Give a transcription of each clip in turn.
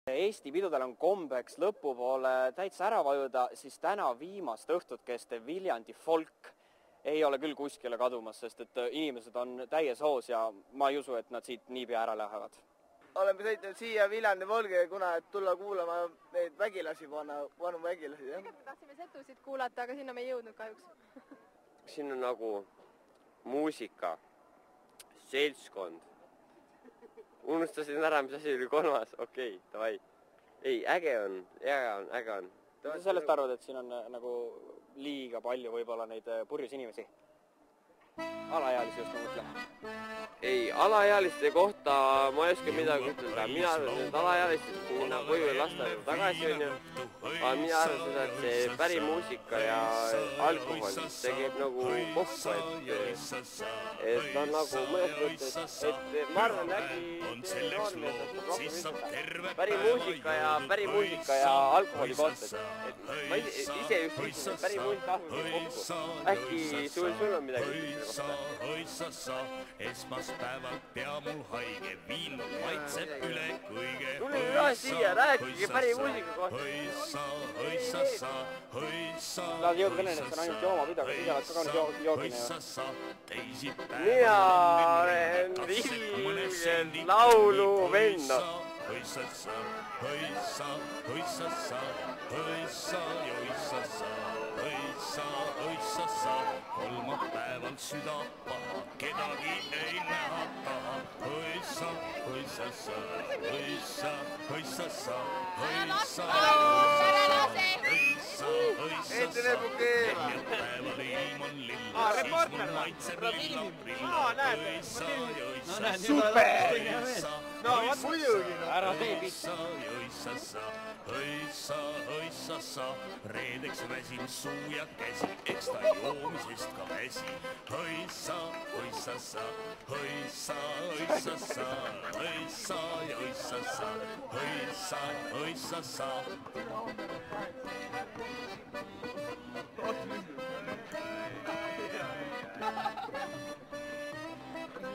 Eesti pidudel on kombeks lõpupoole täitsa ära vajuda, siis täna viimast õhtut kestev Viljandi folk ei ole küll kuskile kadumas, sest et inimesed on täies hoos ja ma ei usu, et nad siit niipea ära lähevad. Oleme sõitnud siia Viljandi Volgi, kuna et tulla kuulama neid vägilasi, vanu vägilasi. Tegelikult tahtsime setusid kuulata, aga sinna me ei jõudnud kahjuks. Siin on nagu muusika, seltskond. Unustasin ära, mis asi oli kolmas. Okei, davai. Ei, äge on. Mis sa sellest arvad, et siin on nagu liiga palju võib-olla neid purjus inimesi? Alaealisi just ma mõtlen. Ei, alaealiste kohta ma ei oska midagi ütelda. Mina arvan, et alaealistest minna koju lasta tagasi on ju. Aga mina arvan seda, et see pärimuusika ja alkohol, see käib nagu kokku, et on nagu mõnes mõttes, et ma arvan äkki pärimuusika ja alkoholi kohta. Ma ise just ütlesin, et pärimuusika alkoholi kokku. Äkki sul on midagi ütelda? Esmaspäeval pea mul haige, viin mul maitseb üle kõige. Tule üle siia, rääkige pärimuusika kohta. Tahad jõuda kõnele, et see on ainult joomapidu, aga ise oled ka kaunis joogine. Mina olen ilmselt lauluvend. Kolmapäeval süda paha, kedagi ei näha taha. Entinen bukeera. Reporter super! No, vot muidugi. Ära tee pihta. Reedeks väsin suu ja käsi, eks ta joomisest ka väsi.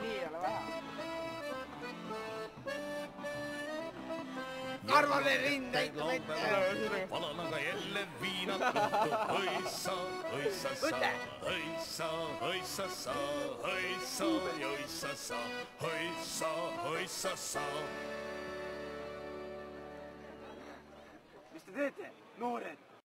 Nii ei ole vähe. Karvale rindeid mitte. Palan aga jälle viinat kõhtu. Mis te teete, noored?